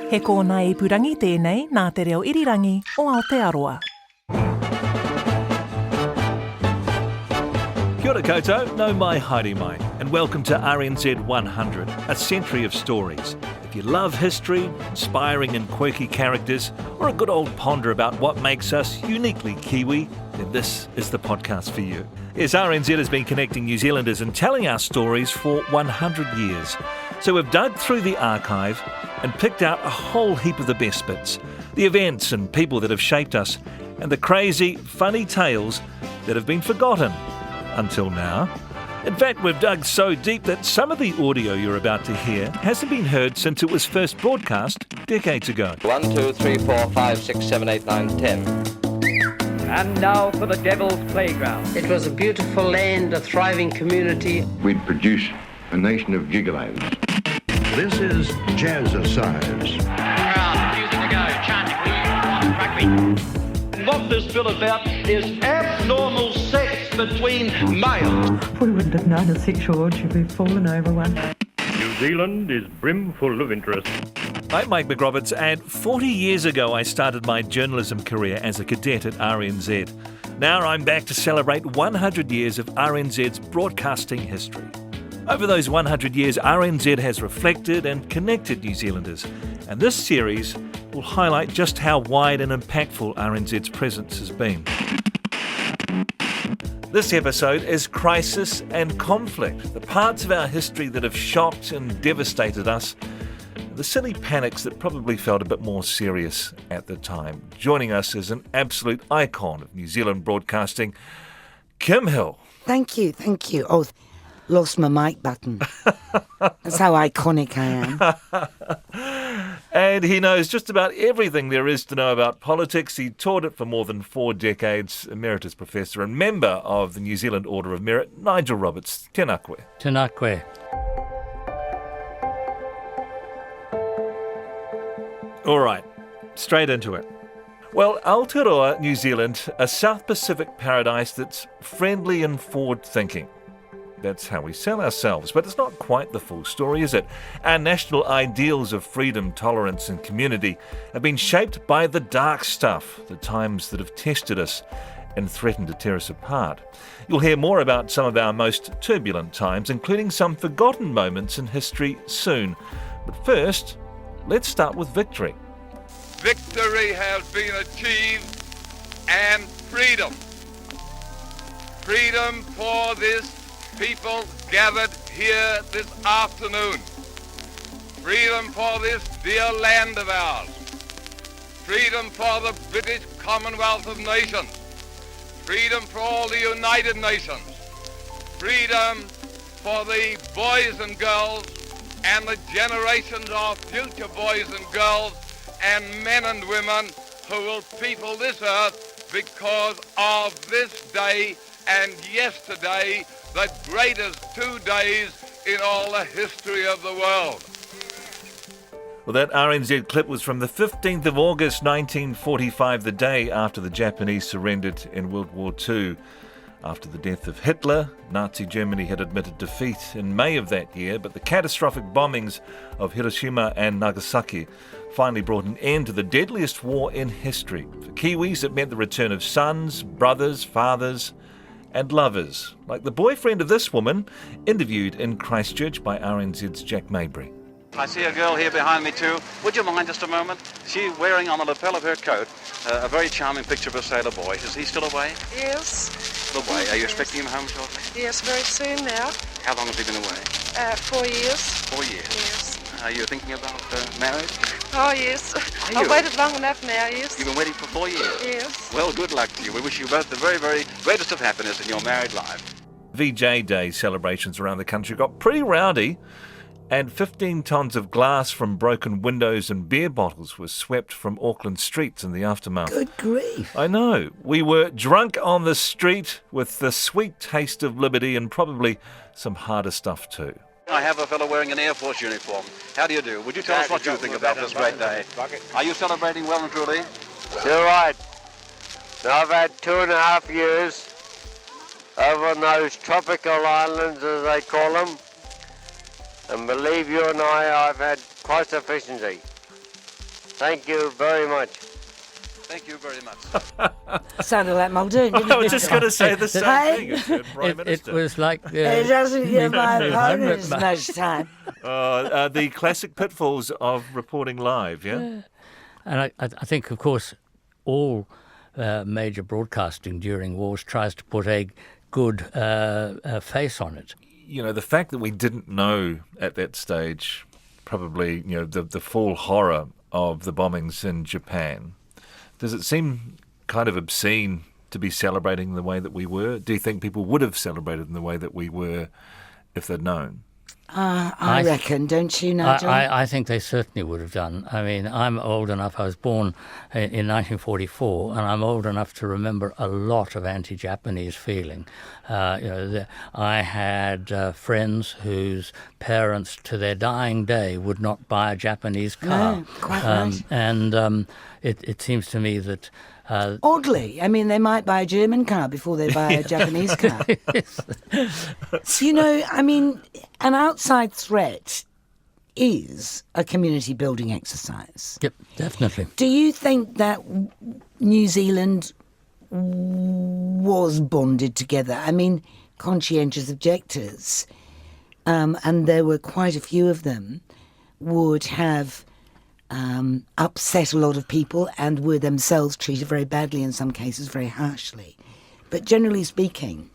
He kōna e purangi tēnei nā te reo irirangi o Aotearoa. Kia ora koutou, no mai haere mai, and welcome to RNZ100, a century of stories. If you love history, inspiring and quirky characters, or a good old ponder about what makes us uniquely Kiwi, then this is the podcast for you. Yes, RNZ has been connecting New Zealanders and telling our stories for 100 years. So we've dug through the archive and picked out a whole heap of the best bits, the events and people that have shaped us, and the crazy, funny tales that have been forgotten until now. In fact, we've dug so deep that some of the audio you're about to hear hasn't been heard since it was first broadcast decades ago. 1, 2, 3, 4, 5, 6, 7, 8, 9, 10. And now for the Devil's Playground. It was a beautiful land, a thriving community. We'd produce a nation of gigolos. This is Jazzercise. Crowd, music to go, chanting, rugby. What this bill about is abnormal sex between males. We wouldn't have known a sexual orgy if we'd fallen over one. New Zealand is brimful of interest. I'm Nigel Roberts, and 40 years ago I started my journalism career as a cadet at RNZ. Now I'm back to celebrate 100 years of RNZ's broadcasting history. Over those 100 years, RNZ has reflected and connected New Zealanders, and this series will highlight just how wide and impactful RNZ's presence has been. This episode is Crisis and Conflict, the parts of our history that have shocked and devastated us, the silly panics that probably felt a bit more serious at the time. Joining us is an absolute icon of New Zealand broadcasting, Kim Hill. Thank you. Oh, lost my mic button. That's how iconic I am. And he knows just about everything there is to know about politics. He taught it for more than 4 decades, Emeritus Professor and member of the New Zealand Order of Merit, Nigel Roberts. Tēnā koe. Tēnā koe. All right, straight into it. Well, Aotearoa, New Zealand, a South Pacific paradise that's friendly and forward-thinking. That's how we sell ourselves, but it's not quite the full story, is it? Our national ideals of freedom, tolerance and community have been shaped by the dark stuff, the times that have tested us and threatened to tear us apart. You'll hear more about some of our most turbulent times, including some forgotten moments in history soon. But first, let's start with victory. Victory has been achieved and freedom. Freedom for this people gathered here this afternoon. Freedom for this dear land of ours. Freedom for the British Commonwealth of Nations. Freedom for all the United Nations. Freedom for the boys and girls and the generations of future boys and girls and men and women who will people this earth because of this day and yesterday, the greatest 2 days in all the history of the world. Well, that RNZ clip was from the 15th of August 1945, the day after the Japanese surrendered in World War II. After the death of Hitler, Nazi Germany had admitted defeat in May of that year, but the catastrophic bombings of Hiroshima and Nagasaki finally brought an end to the deadliest war in history. For Kiwis, it meant the return of sons, brothers, fathers, and lovers, like the boyfriend of this woman, interviewed in Christchurch by RNZ's Jack Mabry. I see a girl here behind me too. Would you mind just a moment? She's wearing on the lapel of her coat a very charming picture of a sailor boy. Is he still away? Yes. Still away. Are you expecting him home shortly? Yes, very soon now. How long has he been away? 4 years. 4 years? Yes. Are you thinking about marriage? Oh, yes. I've waited long enough now, yes. You've been waiting for 4 years? Yes. Well, good luck to you. We wish you both the very, very greatest of happiness in your married life. VJ Day celebrations around the country got pretty rowdy, and 15 tonnes of glass from broken windows and beer bottles were swept from Auckland streets in the aftermath. Good grief. I know. We were drunk on the street with the sweet taste of liberty and probably some harder stuff too. I have a fellow wearing an Air Force uniform. How do you do? Would you tell us what you think about this great day? Are you celebrating well and truly? You're right. I've had 2.5 years over on those tropical islands, as they call them. And believe you and I, I've had quite sufficiency. Thank you very much. Thank you very much. Sounded like Muldoon, didn't it? I was just going to say the same thing. Prime Minister. It was like... it doesn't give my opponents much time. The classic pitfalls of reporting live, yeah? And I think, of course, all major broadcasting during wars tries to put a good face on it. You know, the fact that we didn't know at that stage, probably, you know, the full horror of the bombings in Japan, does it seem kind of obscene to be celebrating the way that we were? Do you think people would have celebrated in the way that we were if they'd known? I reckon, don't you, Nigel? I think they certainly would have done. I mean, I'm old enough, I was born in 1944, and I'm old enough to remember a lot of anti-Japanese feeling. I had friends whose parents, to their dying day, would not buy a Japanese car. No, quite right. And it seems to me that... oddly, I mean, they might buy a German car before they buy a Japanese car. You know, I mean, an outside threat is a community building exercise. Yep, definitely. Do you think that New Zealand was bonded together? I mean, conscientious objectors, and there were quite a few of them, would have upset a lot of people and were themselves treated very badly, in some cases very harshly. But generally speaking,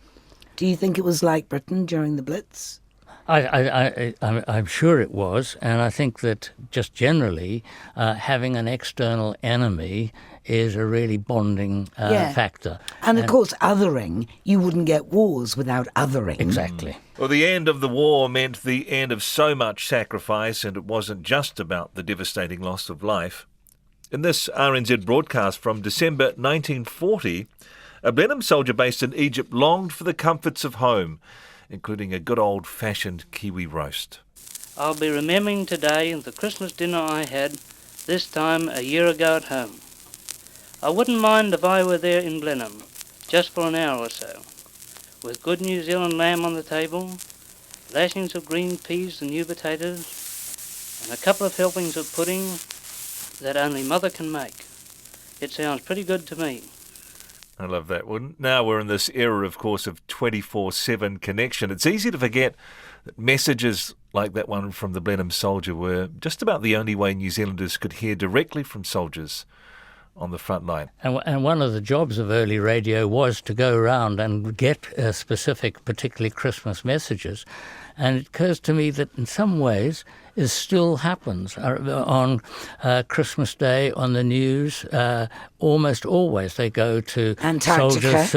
do you think it was like Britain during the Blitz? I'm sure it was, and I think that just generally having an external enemy is a really bonding factor. And of course, othering. You wouldn't get wars without othering. Exactly. Well, the end of the war meant the end of so much sacrifice, and it wasn't just about the devastating loss of life. In this RNZ broadcast from December 1940, a Blenheim soldier based in Egypt longed for the comforts of home, including a good old-fashioned Kiwi roast. I'll be remembering today the Christmas dinner I had this time a year ago at home. I wouldn't mind if I were there in Blenheim, just for an hour or so, with good New Zealand lamb on the table, lashings of green peas and new potatoes, and a couple of helpings of pudding that only Mother can make. It sounds pretty good to me. I love that one. Now we're in this era, of course, of 24/7 connection. It's easy to forget that messages like that one from the Blenheim soldier were just about the only way New Zealanders could hear directly from soldiers on the front line. And one of the jobs of early radio was to go around and get specific, particularly Christmas messages. And it occurs to me that in some ways it still happens on Christmas Day on the news. Almost always they go to Antarctica.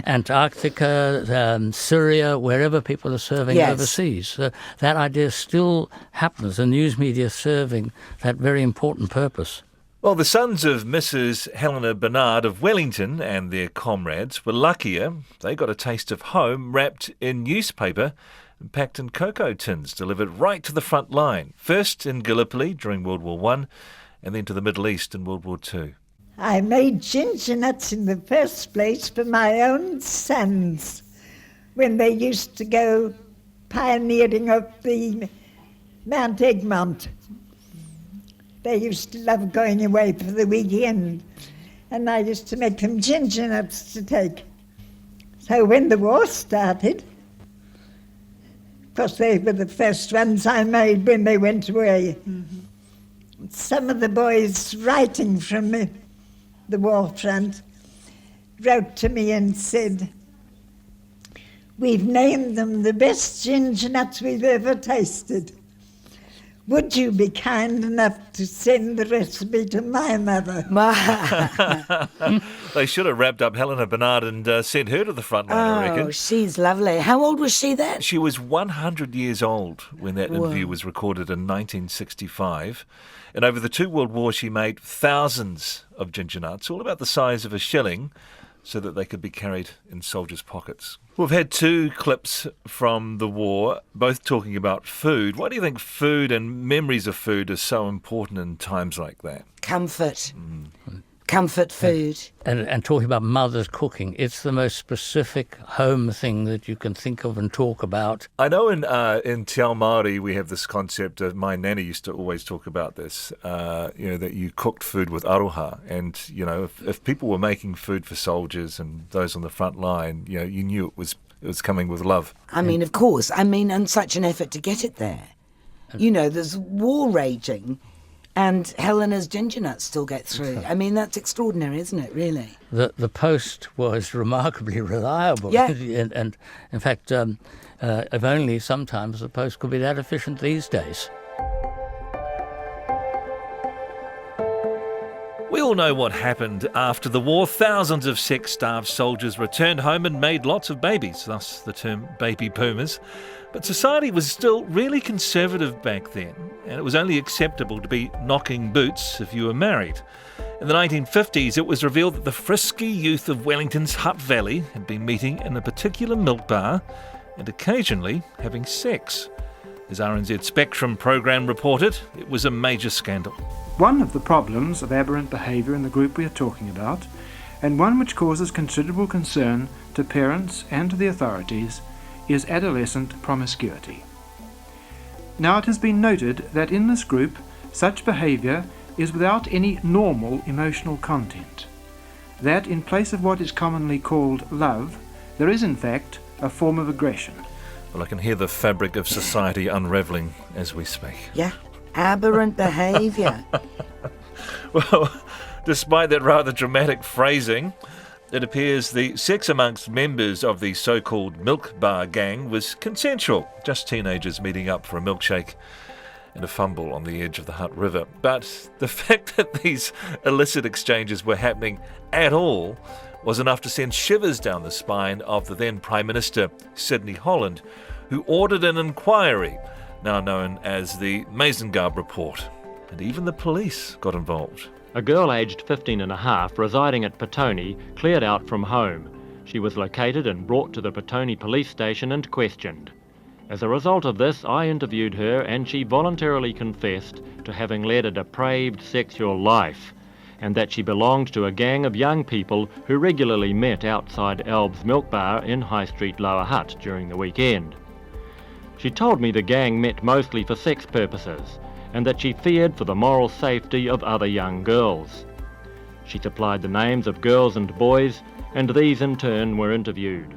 Antarctica, Syria, wherever people are serving overseas. So that idea still happens. The news media serving that very important purpose. Well, the sons of Mrs. Helena Bernard of Wellington and their comrades were luckier. They got a taste of home wrapped in newspaper and packed in cocoa tins, delivered right to the front line, first in Gallipoli during World War I and then to the Middle East in World War II. I made ginger nuts in the first place for my own sons when they used to go pioneering up the Mount Egmont. They used to love going away for the weekend, and I used to make them ginger nuts to take. So when the war started, of course they were the first ones I made when they went away. Mm-hmm. Some of the boys writing from the war front wrote to me and said, "We've named them the best ginger nuts we've ever tasted. Would you be kind enough to send the recipe to my mother?" They should have wrapped up Helena Bernard and sent her to the front line, I reckon. Oh, she's lovely. How old was she then? She was 100 years old when that interview was recorded in 1965. And over the two world wars, she made thousands of ginger nuts, all about the size of a shilling, so that they could be carried in soldiers' pockets. We've had two clips from the war, both talking about food. Why do you think food and memories of food are so important in times like that? Comfort. Comfort food. And talking about mothers cooking, it's the most specific home thing that you can think of and talk about. I know in Te Ao Māori we have this concept, my nanny used to always talk about this, that you cooked food with aroha. And, if people were making food for soldiers and those on the front line, you knew it was coming with love. I mean, of course. And such an effort to get it there. There's war raging. And Helena's ginger nuts still get through. I mean, that's extraordinary, isn't it, really? The post was remarkably reliable. Yeah. and in fact, if only sometimes the post could be that efficient these days. We all know what happened after the war. Thousands of sex-starved soldiers returned home and made lots of babies, thus the term baby boomers. But society was still really conservative back then, and it was only acceptable to be knocking boots if you were married. In the 1950s, it was revealed that the frisky youth of Wellington's Hutt Valley had been meeting in a particular milk bar and occasionally having sex. As RNZ Spectrum programme reported, it was a major scandal. One of the problems of aberrant behaviour in the group we are talking about, and one which causes considerable concern to parents and to the authorities, is adolescent promiscuity. Now, it has been noted that in this group, such behaviour is without any normal emotional content. That in place of what is commonly called love, there is in fact a form of aggression. Well, I can hear the fabric of society unravelling as we speak. Yeah, aberrant behaviour. Well, despite that rather dramatic phrasing, it appears the sex amongst members of the so-called milk bar gang was consensual, just teenagers meeting up for a milkshake and a fumble on the edge of the Hutt River. But the fact that these illicit exchanges were happening at all was enough to send shivers down the spine of the then Prime Minister, Sidney Holland, who ordered an inquiry, now known as the Mazengab Report. And even the police got involved. A girl aged 15 and a half residing at Petone cleared out from home. She was located and brought to the Petone police station and questioned. As a result of this, I interviewed her and she voluntarily confessed to having led a depraved sexual life and that she belonged to a gang of young people who regularly met outside Alb's Milk Bar in High Street Lower Hutt during the weekend. She told me the gang met mostly for sex purposes and that she feared for the moral safety of other young girls. She supplied the names of girls and boys, and these in turn were interviewed.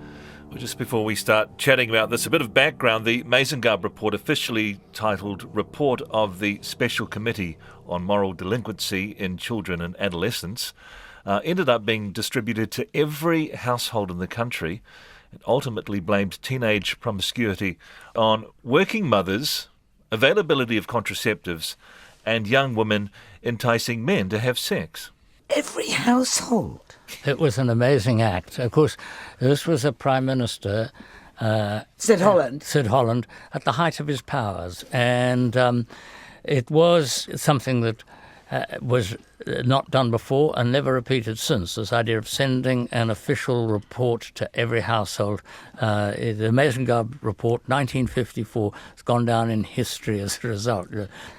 Well, just before we start chatting about this, a bit of background. The Mazengab Report, officially titled Report of the Special Committee on Moral Delinquency in Children and Adolescents, ended up being distributed to every household in the country. It ultimately blamed teenage promiscuity on working mothers, availability of contraceptives, and young women enticing men to have sex. Every household. It was an amazing act. Of course, this was a Prime Minister, Sid Holland. Sid Holland, at the height of his powers. And it was something that was not done before and never repeated since, this idea of sending an official report to every household. The Mazengab Report, 1954, has gone down in history as a result.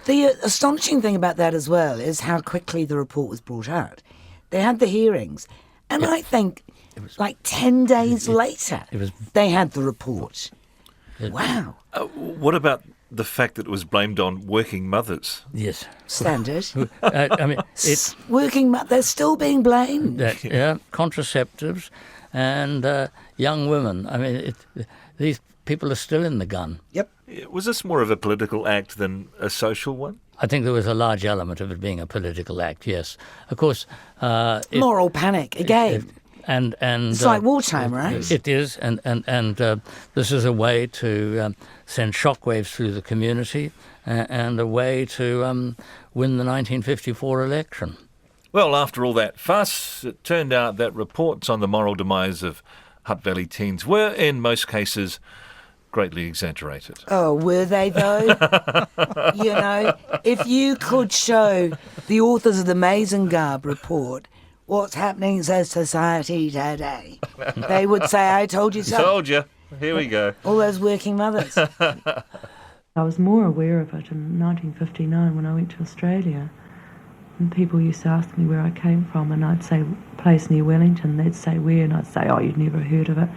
The astonishing thing about that as well is how quickly the report was brought out. They had the hearings, and I think it was like 10 days later they had the report. Wow. What about the fact that it was blamed on working mothers? Yes. Standard. I mean, working they're still being blamed. Yeah, contraceptives and young women. I mean, these people are still in the gun. Yep. Was this more of a political act than a social one? I think there was a large element of it being a political act, yes. Of course... moral panic, again. And it's like wartime, right? It is, and this is a way to send shockwaves through the community and a way to win the 1954 election. Well, after all that fuss, it turned out that reports on the moral demise of Hutt Valley teens were, in most cases, greatly exaggerated. Oh, were they though? You know, if you could show the authors of the Mazengab Report what's happening in society today, they would say, I told you so. Told you. Here we go. All those working mothers. I was more aware of it in 1959 when I went to Australia. And people used to ask me where I came from, and I'd say, place near Wellington. They'd say, where? And I'd say, oh, you'd never heard of it.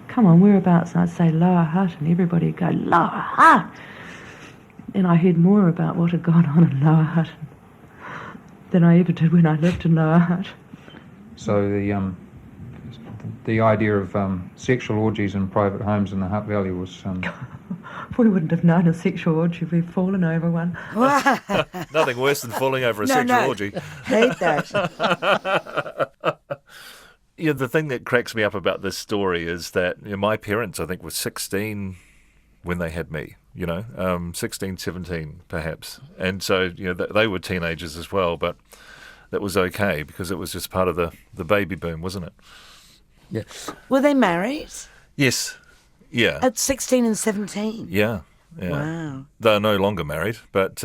Come on, whereabouts? And I'd say, Lower Hutt, and everybody would go, Lower Hutt! And I heard more about what had gone on in Lower Hutt than I ever did when I lived in Lower Hutt. So the idea of sexual orgies in private homes in the Hutt Valley was... We wouldn't have known a sexual orgy if we'd fallen over one. Nothing worse than falling over a sexual orgy. Hate that. Yeah, the thing that cracks me up about this story is that my parents, I think, were 16 when they had me, 16, 17 perhaps. And so, they were teenagers as well, but that was okay because it was just part of the baby boom, wasn't it? Yes. Were they married? Yes. Yeah. At 16 and 17? Yeah. Wow. They're no longer married, but...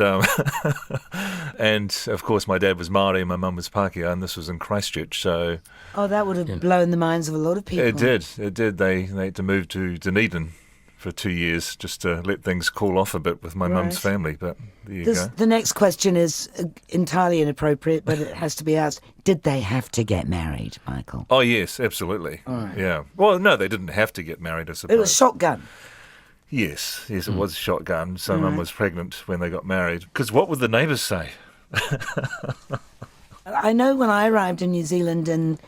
and, of course, my dad was Māori and my mum was Pākehā, and this was in Christchurch, so... Oh, that would have blown the minds of a lot of people. It did. They had to move to Dunedin for 2 years just to let things cool off a bit with my mum's family, but there you go. The next question is entirely inappropriate, but it has to be asked. Did they have to get married, Michael? Oh, yes, absolutely. All right. Yeah. Well, no, they didn't have to get married, I suppose. It was shotgun. Yes, it was shotgun. So Mum was pregnant when they got married. Because what would the neighbours say? I know when I arrived in New Zealand in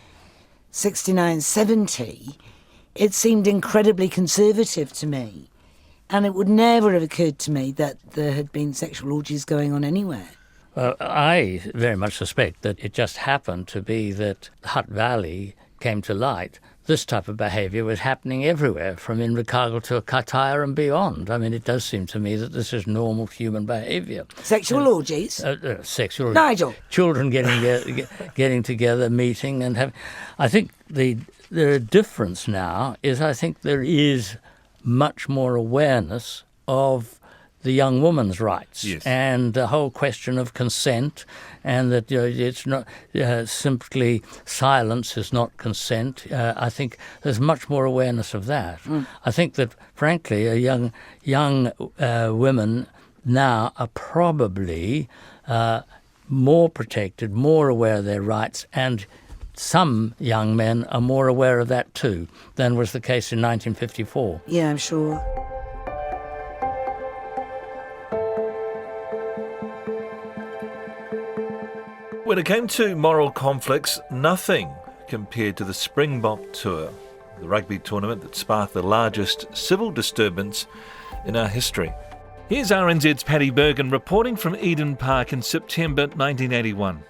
69, 70, it seemed incredibly conservative to me. And it would never have occurred to me that there had been sexual orgies going on anywhere. Well, I very much suspect that it just happened to be that Hutt Valley came to light. This type of behaviour was happening everywhere, from Invercargill to Kataia and beyond. I mean, it does seem to me that this is normal human behaviour. Sexual orgies? Sexual orgies. Nigel! Children getting together, meeting and having... I think the difference now is I think there is much more awareness of the young woman's rights, yes, and the whole question of consent, and that it's not simply silence is not consent. I think there's much more awareness of that. I think that, frankly, young women now are probably more protected, more aware of their rights, and some young men are more aware of that too than was the case in 1954. Yeah, I'm sure. When it came to moral conflicts, nothing compared to the Springbok Tour, the rugby tournament that sparked the largest civil disturbance in our history. Here's RNZ's Paddy Bergen reporting from Eden Park in September 1981.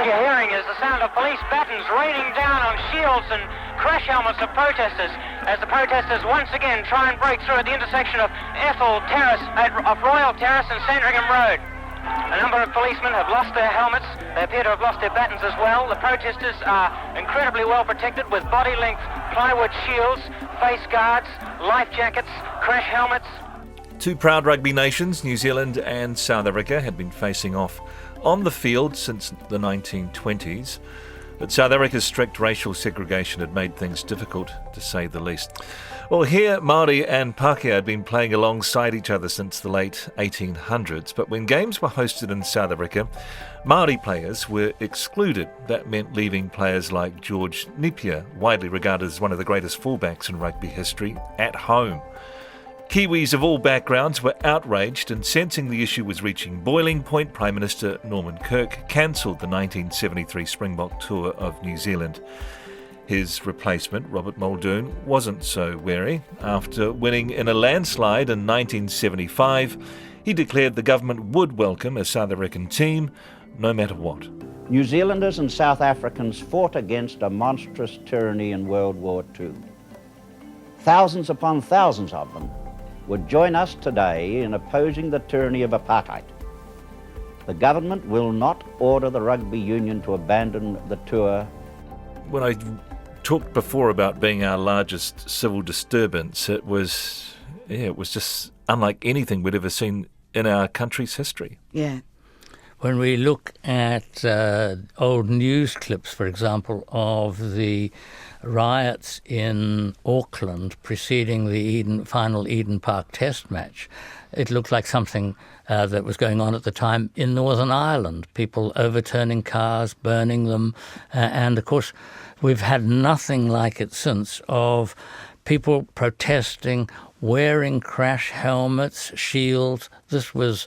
You're hearing is the sound of police batons raining down on shields and crash helmets of protesters as the protesters once again try and break through at the intersection of Ethel Terrace, of Royal Terrace and Sandringham Road. A number of policemen have lost their helmets. They appear to have lost their batons as well. The protesters are incredibly well protected with body-length plywood shields, face guards, life jackets, crash helmets. Two proud rugby nations, New Zealand and South Africa, had been facing off on the field since the 1920s, but South Africa's strict racial segregation had made things difficult, to say the least. Well, here, Māori and Pākehā had been playing alongside each other since the late 1800s, but when games were hosted in South Africa, Māori players were excluded. That meant leaving players like George Napier, widely regarded as one of the greatest fullbacks in rugby history, at home. Kiwis of all backgrounds were outraged, and sensing the issue was reaching boiling point, Prime Minister Norman Kirk cancelled the 1973 Springbok Tour of New Zealand. His replacement, Robert Muldoon, wasn't so wary. After winning in a landslide in 1975, he declared the government would welcome a South African team, no matter what. New Zealanders and South Africans fought against a monstrous tyranny in World War II. Thousands upon thousands of them would join us today in opposing the tyranny of apartheid. The government will not order the rugby union to abandon the tour. When I talked before about being our largest civil disturbance, it was just unlike anything we'd ever seen in our country's history. Yeah. when we look at old news clips, for example, of the riots in Auckland preceding the final Eden Park Test match, it looked like something that was going on at the time in Northern Ireland, people overturning cars, burning them, and of course we've had nothing like it since, of people protesting, wearing crash helmets, shields. This was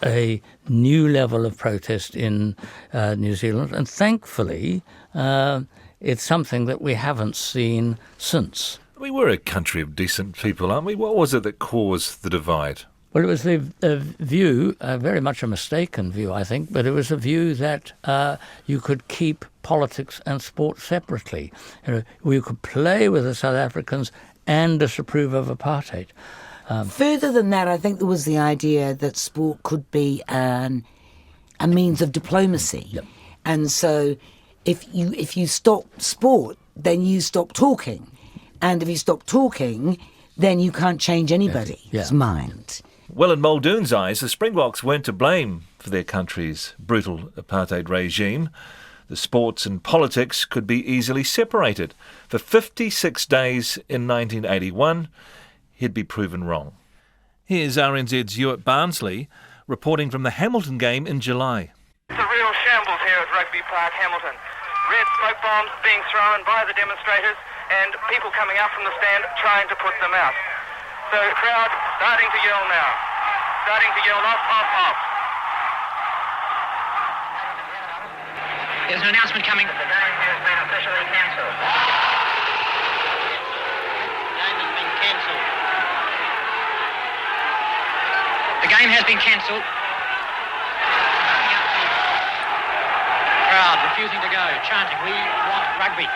a new level of protest in New Zealand, and thankfully it's something that we haven't seen since. We were a country of decent people, aren't we? What was it that caused the divide? Well, it was the view, very much a mistaken view, I think, but it was a view that you could keep politics and sport separately. You could play with the South Africans and disapprove of apartheid. Further than that, I think there was the idea that sport could be a means of diplomacy. Yep. And so if you stop sport, then you stop talking. And if you stop talking, then you can't change anybody's mind. Well, in Muldoon's eyes, the Springboks weren't to blame for their country's brutal apartheid regime. The sports and politics could be easily separated. For 56 days in 1981, he'd be proven wrong. Here's RNZ's Ewart Barnsley reporting from the Hamilton game in July. It's a real shambles here at Rugby Park, Hamilton. Red smoke bombs being thrown by the demonstrators and people coming out from the stand trying to put them out. So the crowd starting to yell now. Starting to yell off, off, off. There's an announcement coming. The game has been officially cancelled. The game has been cancelled. Crowd refusing to go, chanting, "We want rugby."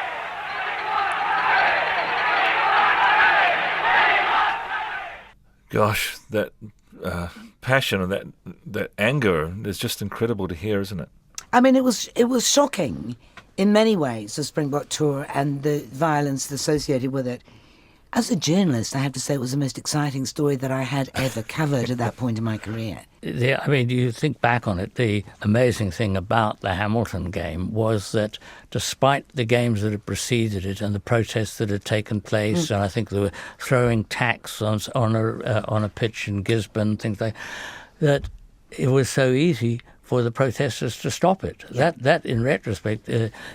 Gosh, that passion and that anger is just incredible to hear, isn't it? I mean, it was shocking in many ways, the Springbok tour and the violence associated with it. As a journalist, I have to say it was the most exciting story that I had ever covered at that point in my career. I mean, you think back on it, the amazing thing about the Hamilton game was that despite the games that had preceded it and the protests that had taken place, and I think they were throwing tacks on a pitch in Gisborne, things like that, it was so easy for the protesters to stop it. Yeah. That in retrospect,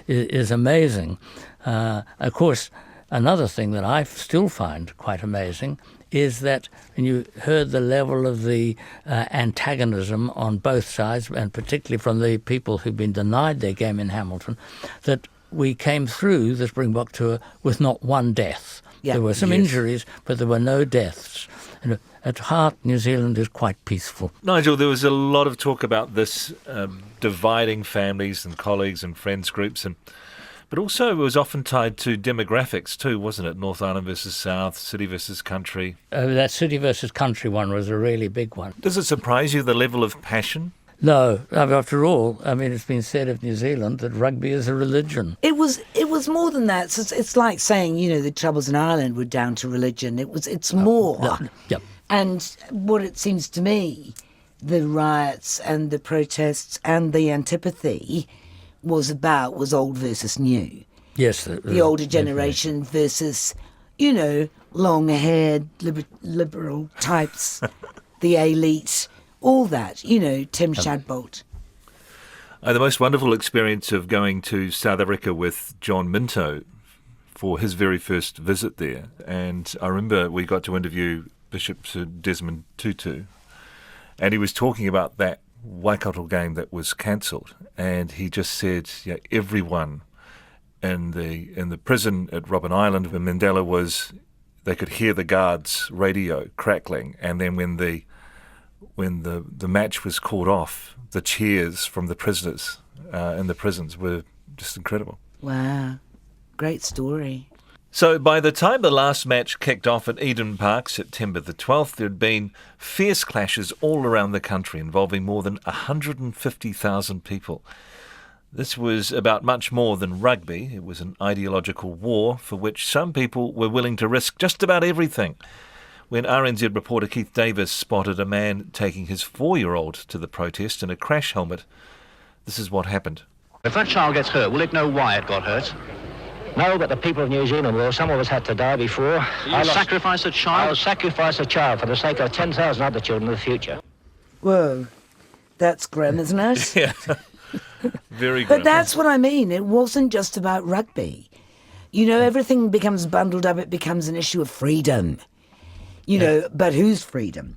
is amazing. Of course, another thing that I still find quite amazing is that when you heard the level of the antagonism on both sides, and particularly from the people who've been denied their game in Hamilton, that we came through the Springbok tour with not one death. Yeah. There were some injuries, but there were no deaths. And at heart, New Zealand is quite peaceful. Nigel, there was a lot of talk about this dividing families and colleagues and friends groups, but also it was often tied to demographics too, wasn't it? North Island versus South, city versus country. That city versus country one was a really big one. Does it surprise you, the level of passion? No. After all, I mean, it's been said of New Zealand that rugby is a religion. It was more than that. So it's like saying, the troubles in Ireland were down to religion. It's more. Yep. And what it seems to me, the riots and the protests and the antipathy was old versus new. Yes. The older generation versus, long-haired liberal types, the elite, all that, Tim Shadbolt. The most wonderful experience of going to South Africa with John Minto for his very first visit there. And I remember we got to interview Bishop Sir Desmond Tutu, and he was talking about that Waikato game that was cancelled, and he just said, everyone in the prison at Robben Island where Mandela was, they could hear the guards' radio crackling, and then when the match was called off, the cheers from the prisoners in the prisons were just incredible. Wow, great story. So by the time the last match kicked off at Eden Park, September the 12th, there had been fierce clashes all around the country involving more than 150,000 people. This was about much more than rugby. It was an ideological war for which some people were willing to risk just about everything. when RNZ reporter Keith Davis spotted a man taking his 4-year-old to the protest in a crash helmet. This is what happened. If that child gets hurt, will it know why it got hurt? No, but the people of New Zealand will. Some of us had to die before. You sacrifice a child? I'll sacrifice a child for the sake of 10,000 other children in the future. Whoa, that's grim, isn't it? Yeah, very grim. But that's what I mean. It wasn't just about rugby. You know, everything becomes bundled up. It becomes an issue of freedom. You know, but whose freedom?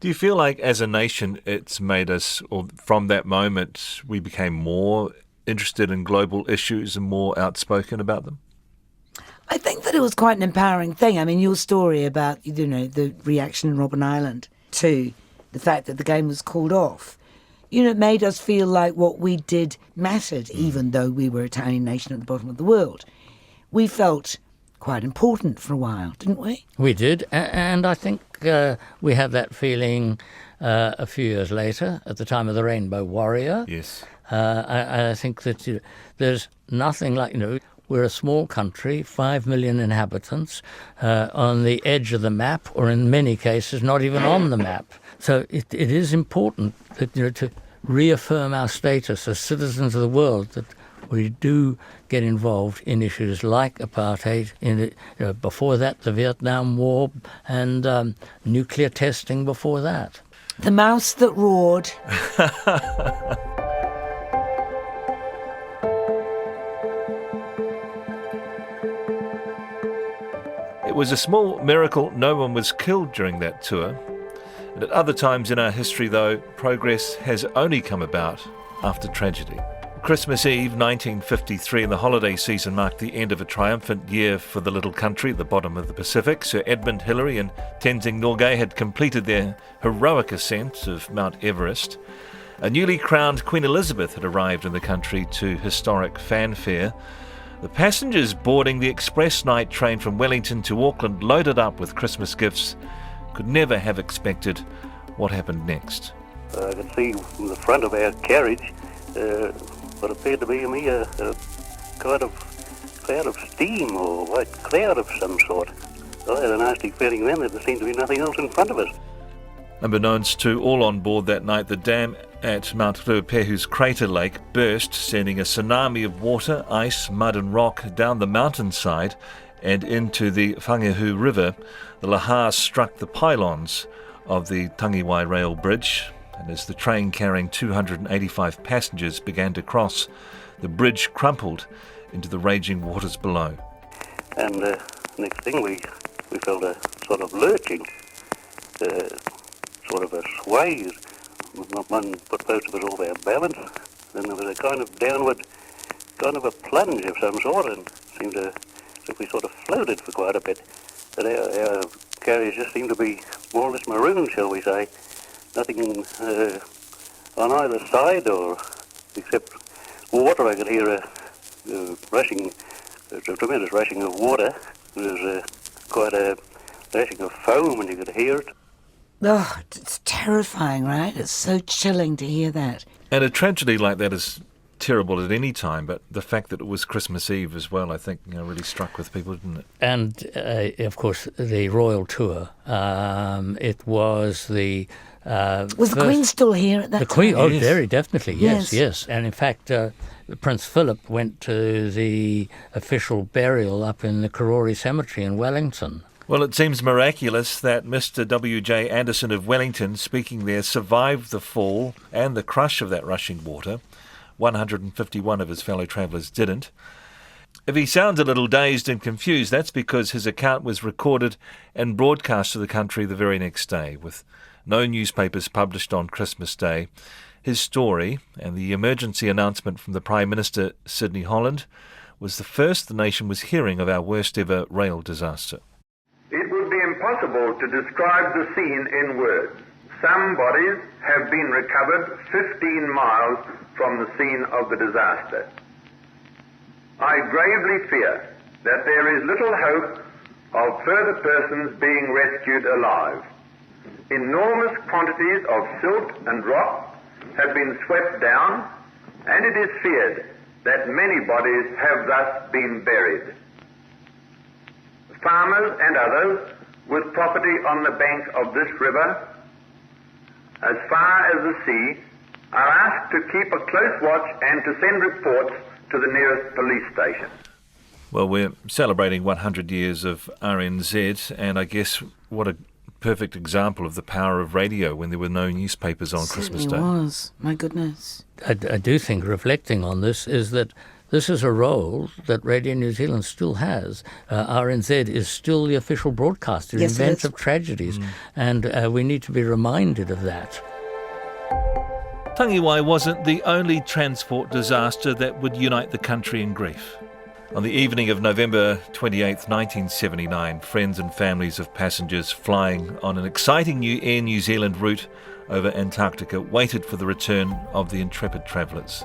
Do you feel like as a nation it's made us, or from that moment, we became more interested in global issues and more outspoken about them? I think that it was quite an empowering thing. I mean, your story about, you know, the reaction in Robben Island to the fact that the game was called off, you know, it made us feel like what we did mattered, even though we were a tiny nation at the bottom of the world. We felt quite important for a while, didn't we? We did, and I think we had that feeling a few years later at the time of the Rainbow Warrior. Yes. I think that there's nothing like, we're a small country, 5 million inhabitants, on the edge of the map, or in many cases not even on the map. So it is important that, to reaffirm our status as citizens of the world, that we do get involved in issues like apartheid, before that the Vietnam War, and nuclear testing before that. The mouse that roared. It was a small miracle no one was killed during that tour. And at other times in our history, though, progress has only come about after tragedy. Christmas Eve 1953 and the holiday season marked the end of a triumphant year for the little country at the bottom of the Pacific. Sir Edmund Hillary and Tenzing Norgay had completed their heroic ascent of Mount Everest. A newly crowned Queen Elizabeth had arrived in the country to historic fanfare. The passengers boarding the express night train from Wellington to Auckland, loaded up with Christmas gifts, could never have expected what happened next. I could see from the front of our carriage what appeared to be a kind of cloud of steam or white cloud of some sort. I had a nasty feeling then that there seemed to be nothing else in front of us. Unbeknownst to all on board that night, the dam at Mount Ruapehu's crater lake burst, sending a tsunami of water, ice, mud and rock down the mountainside and into the Whangehu River. The lahar struck the pylons of the Tangiwai rail bridge, and as the train carrying 285 passengers began to cross, the bridge crumpled into the raging waters below. And next thing we felt a sort of lurching, sort of a sway. One put most of us off our balance. Then there was a kind of downward, kind of a plunge of some sort, and seemed as if we sort of floated for quite a bit. But our carriage just seemed to be more or less maroon, shall we say. Nothing on either side, or except water. I could hear a tremendous rushing of water. There was quite a lashing of foam, and you could hear it. Oh, it's terrifying, right? It's so chilling to hear that. And a tragedy like that is terrible at any time, but the fact that it was Christmas Eve as well, I think, really struck with people, didn't it? And, of course, the royal tour, it was the... was the Queen still here at that time? The Queen, yes. Very definitely, yes. And in fact, Prince Philip went to the official burial up in the Karori Cemetery in Wellington. Well, it seems miraculous that Mr. W.J. Anderson of Wellington, speaking there, survived the fall and the crush of that rushing water. 151 of his fellow travellers didn't. If he sounds a little dazed and confused, that's because his account was recorded and broadcast to the country the very next day, with no newspapers published on Christmas Day. His story, and the emergency announcement from the Prime Minister, Sidney Holland, was the first the nation was hearing of our worst ever rail disaster. It would be impossible to describe the scene in words. Some bodies have been recovered 15 miles from the scene of the disaster. I gravely fear that there is little hope of further persons being rescued alive. Enormous quantities of silt and rock have been swept down, and it is feared that many bodies have thus been buried. Farmers and others with property on the bank of this river, as far as the sea, are asked to keep a close watch and to send reports to the nearest police station. Well, we're celebrating 100 years of RNZ, and I guess what a perfect example of the power of radio when there were no newspapers on Christmas Day. It was, my goodness. I do think, reflecting on this, is that this is a role that Radio New Zealand still has. RNZ is still the official broadcaster in events of tragedies, and we need to be reminded of that. Tangiwai wasn't the only transport disaster that would unite the country in grief. On the evening of November 28, 1979, friends and families of passengers flying on an exciting new Air New Zealand route over Antarctica waited for the return of the intrepid travellers.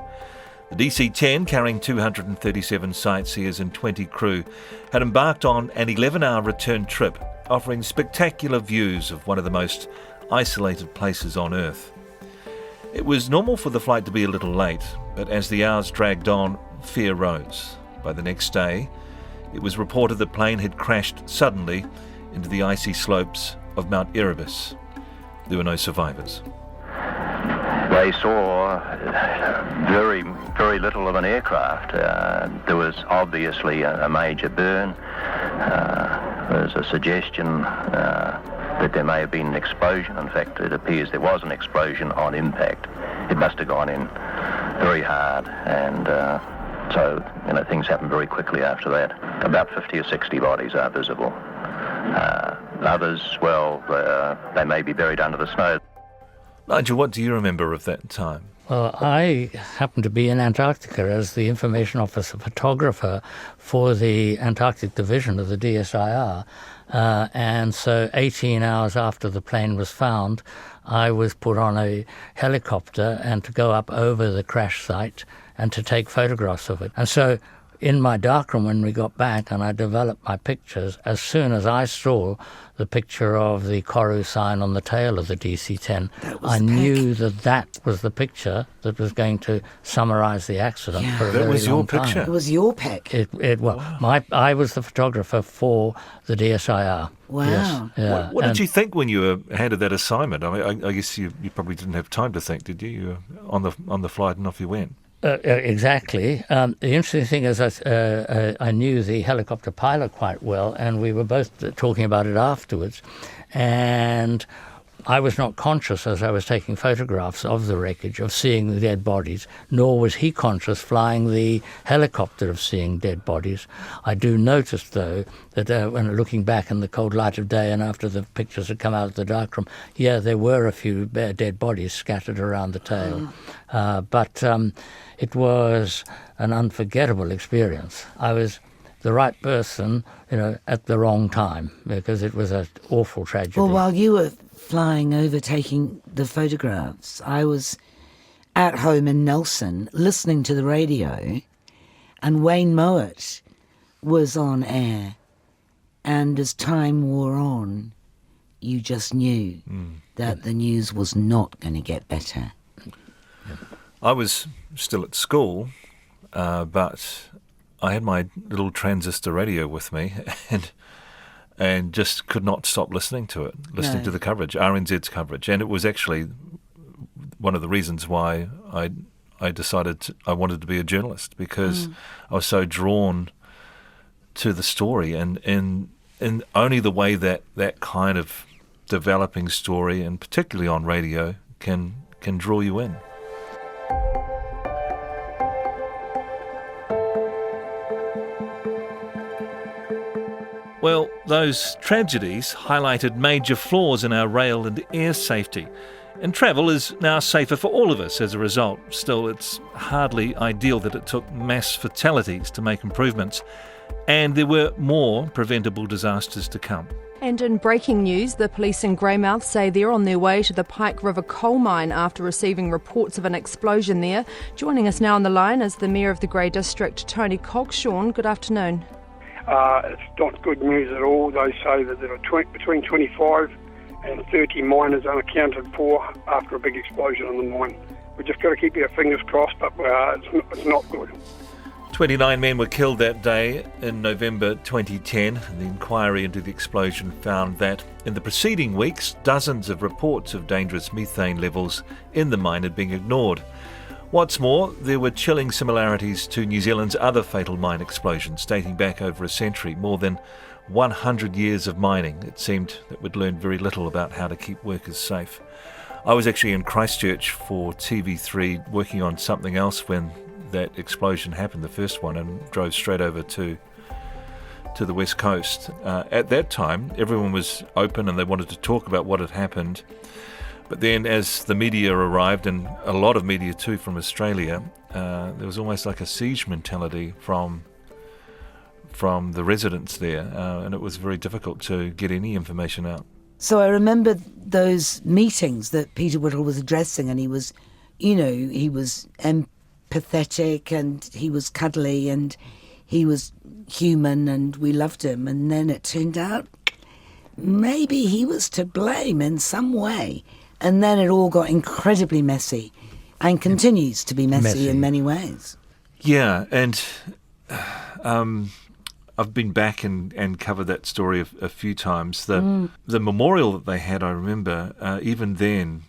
The DC-10, carrying 237 sightseers and 20 crew, had embarked on an 11-hour return trip, offering spectacular views of one of the most isolated places on Earth. It was normal for the flight to be a little late, but as the hours dragged on, fear rose. By the next day, it was reported the plane had crashed suddenly into the icy slopes of Mount Erebus. There were no survivors. They saw very, very little of an aircraft. There was obviously a major burn. There was a suggestion that there may have been an explosion. In fact, it appears there was an explosion on impact. It must have gone in very hard, and so things happened very quickly after that. About 50 or 60 bodies are visible. Others, well, they may be buried under the snow. Nigel, what do you remember of that time? Well, I happened to be in Antarctica as the information officer photographer for the Antarctic division of the DSIR. And so 18 hours after the plane was found, I was put on a helicopter and to go up over the crash site and to take photographs of it. And so in my darkroom when we got back and I developed my pictures, as soon as I saw the picture of the Koru sign on the tail of the DC-10, I knew that was the picture that was going to summarise the accident for a very long time. That was your picture? It was your pic? I was the photographer for the DSIR. Wow. Yes, yeah. What did you think when you were handed that assignment? I mean, I guess you probably didn't have time to think, did you? You were on the flight and off you went. Exactly. The interesting thing is I knew the helicopter pilot quite well, and we were both talking about it afterwards. And I was not conscious as I was taking photographs of the wreckage, of seeing the dead bodies, nor was he conscious flying the helicopter of seeing dead bodies. I do notice, though, that when looking back in the cold light of day and after the pictures had come out of the darkroom, there were a few dead bodies scattered around the tail. But it was an unforgettable experience. I was the right person, at the wrong time, because it was an awful tragedy. Well, while you were flying over taking the photographs, I was at home in Nelson listening to the radio, and Wayne Mowat was on air, and as time wore on, you just knew that the news was not going to get better. I was still at school, but I had my little transistor radio with me, and just could not stop listening to it, to the coverage, RNZ's coverage. And it was actually one of the reasons why I decided I wanted to be a journalist, because I was so drawn to the story, and only the way that kind of developing story, and particularly on radio, can draw you in. Well, those tragedies highlighted major flaws in our rail and air safety, and travel is now safer for all of us as a result. Still, it's hardly ideal that it took mass fatalities to make improvements, and there were more preventable disasters to come. And in breaking news, the police in Greymouth say they're on their way to the Pike River coal mine after receiving reports of an explosion there. Joining us now on the line is the Mayor of the Grey District, Tony Cogshawn. Good afternoon. It's not good news at all. They say that there are between 25 and 30 miners unaccounted for after a big explosion on the mine. We've just got to keep our fingers crossed, but it's not good. 29 men were killed that day in November 2010. The inquiry into the explosion found that in the preceding weeks, dozens of reports of dangerous methane levels in the mine had been ignored. What's more, there were chilling similarities to New Zealand's other fatal mine explosions dating back over a century, more than 100 years of mining. It seemed that we'd learned very little about how to keep workers safe. I was actually in Christchurch for TV3 working on something else when that explosion happened, the first one, and drove straight over to the west coast. At that time, everyone was open and they wanted to talk about what had happened. But then as the media arrived, and a lot of media too from Australia, there was almost like a siege mentality from the residents there, and it was very difficult to get any information out. So I remember those meetings that Peter Whittle was addressing, and he was empathetic and he was cuddly and he was human and we loved him. And then it turned out maybe he was to blame in some way. And then it all got incredibly messy and continues to be messy in many ways. Yeah, and I've been back and covered that story a few times. The memorial that they had, I remember, even then,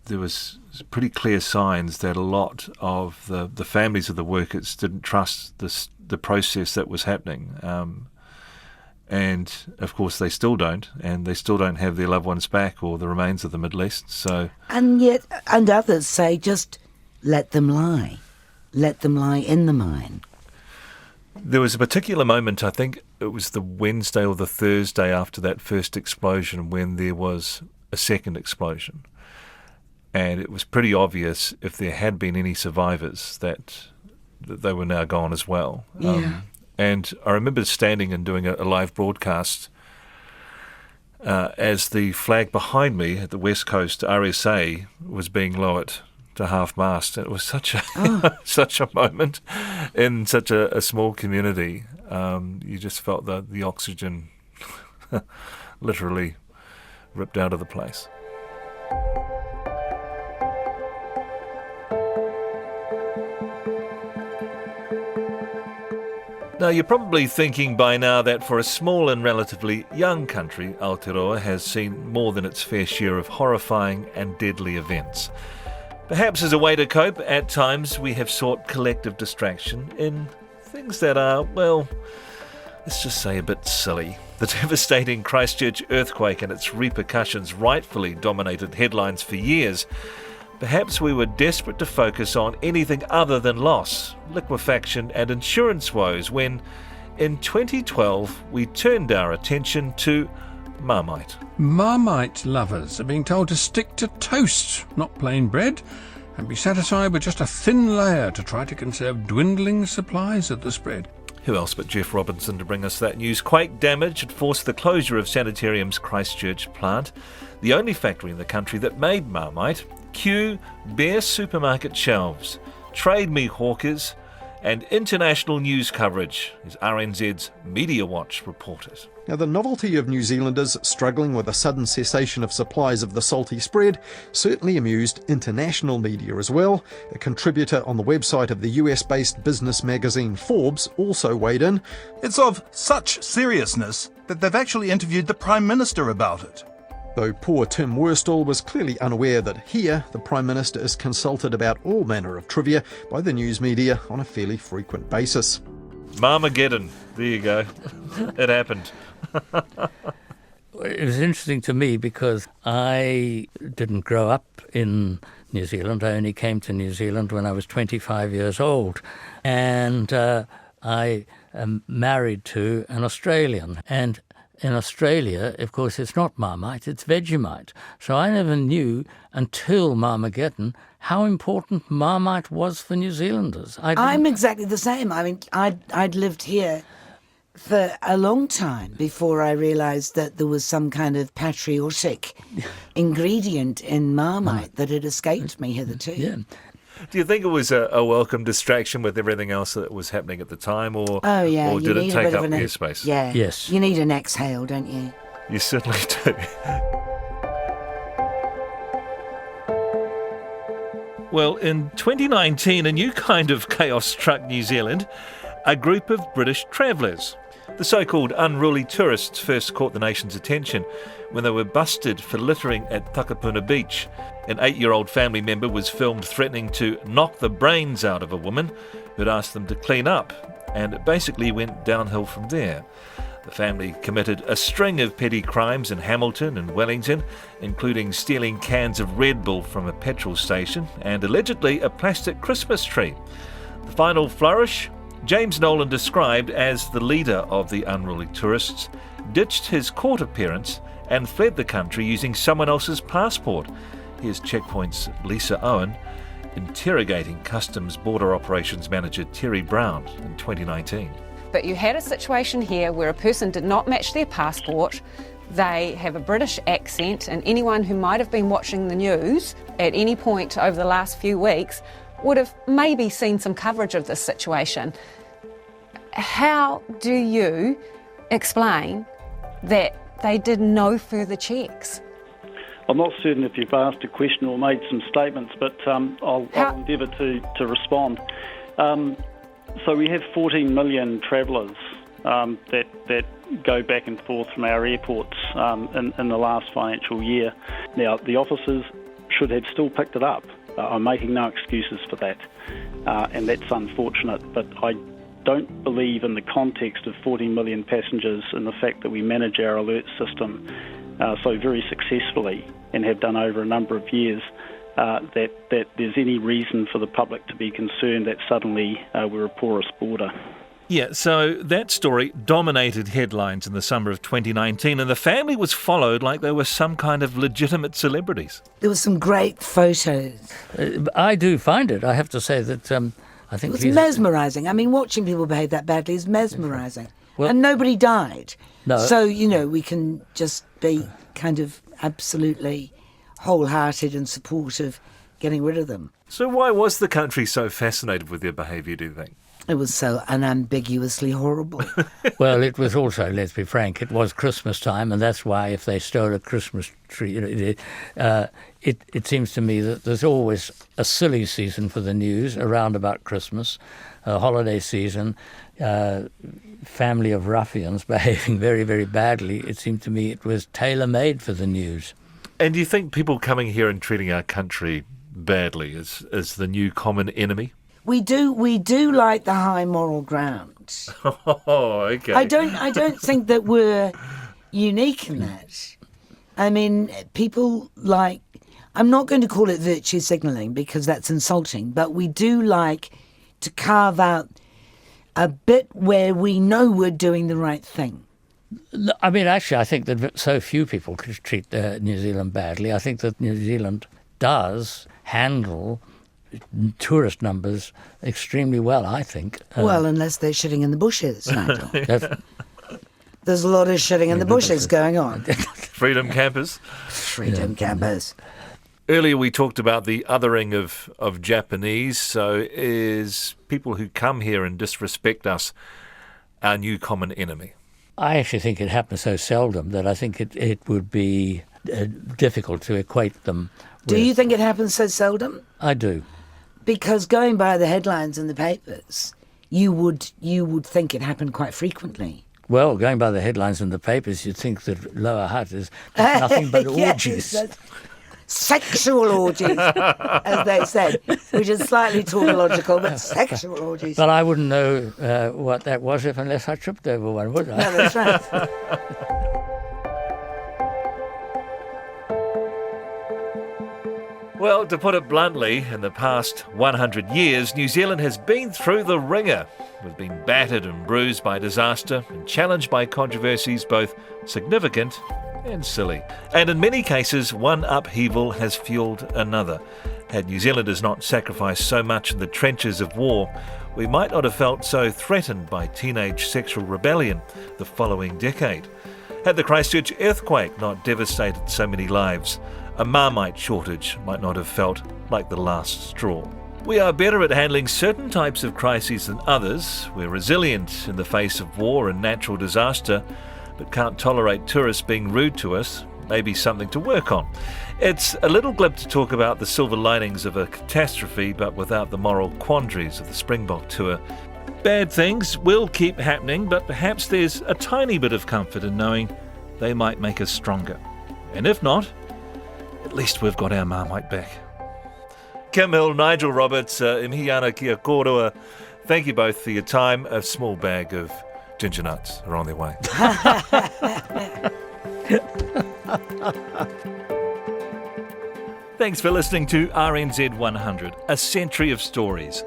there was pretty clear signs that a lot of the families of the workers didn't trust the process that was happening. And, of course, they still don't, and they still don't have their loved ones back or the remains of them at least. So, and others say just let them lie. Let them lie in the mine. There was a particular moment, I think it was the Wednesday or the Thursday after that first explosion, when there was a second explosion. And it was pretty obvious, if there had been any survivors, that they were now gone as well. Yeah. And I remember standing and doing a live broadcast as the flag behind me at the West Coast, RSA, was being lowered to half-mast. It was such a moment in such a small community. You just felt the oxygen literally ripped out of the place. Now, you're probably thinking by now that for a small and relatively young country, Aotearoa has seen more than its fair share of horrifying and deadly events. Perhaps as a way to cope, at times we have sought collective distraction in things that are, well, let's just say a bit silly. The devastating Christchurch earthquake and its repercussions rightfully dominated headlines for years. Perhaps we were desperate to focus on anything other than loss, liquefaction and insurance woes when, in 2012, we turned our attention to Marmite. Marmite lovers are being told to stick to toast, not plain bread, and be satisfied with just a thin layer to try to conserve dwindling supplies of the spread. Who else but Jeff Robinson to bring us that news? Quake damage had forced the closure of Sanitarium's Christchurch plant, the only factory in the country that made Marmite. Cue bare supermarket shelves, trade meat hawkers, and international news coverage, as RNZ's Media Watch reported. Now, the novelty of New Zealanders struggling with a sudden cessation of supplies of the salty spread certainly amused international media as well. A contributor on the website of the US-based business magazine Forbes also weighed in. It's of such seriousness that they've actually interviewed the Prime Minister about it. Though poor Tim Worstel was clearly unaware that here the Prime Minister is consulted about all manner of trivia by the news media on a fairly frequent basis. Marmageddon. There you go. It happened. It was interesting to me because I didn't grow up in New Zealand. I only came to New Zealand when I was 25 years old. And I am married to an Australian. And in Australia, of course, it's not Marmite, it's Vegemite. So I never knew until Marmageddon how important Marmite was for New Zealanders. I'm exactly the same. I mean, I'd lived here for a long time before I realised that there was some kind of patriotic ingredient in Marmite that had escaped me hitherto. Yeah. Do you think it was a welcome distraction with everything else that was happening at the time, or you did it need take a bit up of airspace? Yeah. Yes. You need an exhale, don't you? You certainly do. Well, in 2019, a new kind of chaos struck New Zealand a group of British travellers. The so-called unruly tourists first caught the nation's attention when they were busted for littering at Takapuna Beach. An 8-year-old family member was filmed threatening to knock the brains out of a woman who'd asked them to clean up, and it basically went downhill from there. The family committed a string of petty crimes in Hamilton and Wellington, including stealing cans of Red Bull from a petrol station and allegedly a plastic Christmas tree. The final flourish? James Nolan, described as the leader of the unruly tourists, ditched his court appearance and fled the country using someone else's passport. Here's Checkpoint's Lisa Owen interrogating Customs Border Operations Manager Terry Brown in 2019. But you had a situation here where a person did not match their passport, they have a British accent, and anyone who might have been watching the news at any point over the last few weeks would have maybe seen some coverage of this situation. How do you explain that they did no further checks? I'm not certain if you've asked a question or made some statements, but I'll endeavour to respond. So we have 14 million travellers that go back and forth from our airports in the last financial year. Now, the officers should have still picked it up. I'm making no excuses for that, and that's unfortunate, but I don't believe in the context of 14 million passengers and the fact that we manage our alert system so very successfully and have done over a number of years, that there's any reason for the public to be concerned that suddenly we're a porous border. Yeah, so that story dominated headlines in the summer of 2019, and the family was followed like they were some kind of legitimate celebrities. There were some great photos. I do find it. I have to say that I think it was mesmerising. I mean, watching people behave that badly is mesmerising. Well, and nobody died. No. So, we can just be kind of absolutely wholehearted and supportive getting rid of them. So why was the country so fascinated with their behaviour, do you think? It was so unambiguously horrible. Well, it was also, let's be frank, it was Christmas time, and that's why if they stole a Christmas tree, it seems to me that there's always a silly season for the news around about Christmas, a holiday season, family of ruffians behaving very, very badly. It seemed to me it was tailor-made for the news. And do you think people coming here and treating our country badly is the new common enemy? We do like the high moral ground. Oh, okay. I don't think that we're unique in that. I mean, people like, I'm not going to call it virtue signalling because that's insulting, but we do like to carve out a bit where we know we're doing the right thing. I mean, actually, I think that so few people could treat New Zealand badly. I think that New Zealand does handle tourist numbers extremely well, I think. Well, unless they're shitting in the bushes, Nigel. There's a lot of shitting in the bushes going on. Freedom campers. Freedom campers. Earlier we talked about the othering of Japanese. So is people who come here and disrespect us our new common enemy? I actually think it happens so seldom that I think it would be difficult to equate them with. Do you think it happens so seldom? I do. Because going by the headlines in the papers, you would think it happened quite frequently. Well, going by the headlines in the papers, you'd think that Lower Hutt is nothing but orgies. Yes, sexual orgies, as they said, which is slightly tautological, but sexual orgies. But I wouldn't know what that was unless I tripped over one, would I? No, that's right. Well, to put it bluntly, in the past 100 years, New Zealand has been through the ringer. We've been battered and bruised by disaster and challenged by controversies both significant and silly. And in many cases, one upheaval has fueled another. Had New Zealanders not sacrificed so much in the trenches of war, we might not have felt so threatened by teenage sexual rebellion the following decade. Had the Christchurch earthquake not devastated so many lives, a Marmite shortage might not have felt like the last straw. We are better at handling certain types of crises than others. We're resilient in the face of war and natural disaster, but can't tolerate tourists being rude to us. Maybe something to work on. It's a little glib to talk about the silver linings of a catastrophe, but without the moral quandaries of the Springbok tour, Bad things will keep happening, but perhaps there's a tiny bit of comfort in knowing they might make us stronger. And if not, at least we've got our Marmite back. Kim Hill, Nigel Roberts, Imhiana Kia Korua, thank you both for your time. A small bag of ginger nuts are on their way. Thanks for listening to RNZ100, a century of stories.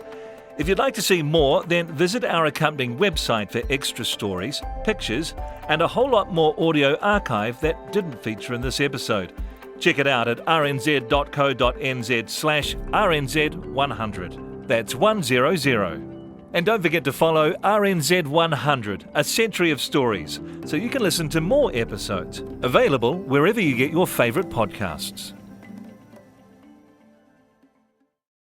If you'd like to see more, then visit our accompanying website for extra stories, pictures, and a whole lot more audio archive that didn't feature in this episode. Check it out at rnz.co.nz/RNZ100. That's 100. And don't forget to follow RNZ100, a century of stories, so you can listen to more episodes. Available wherever you get your favourite podcasts.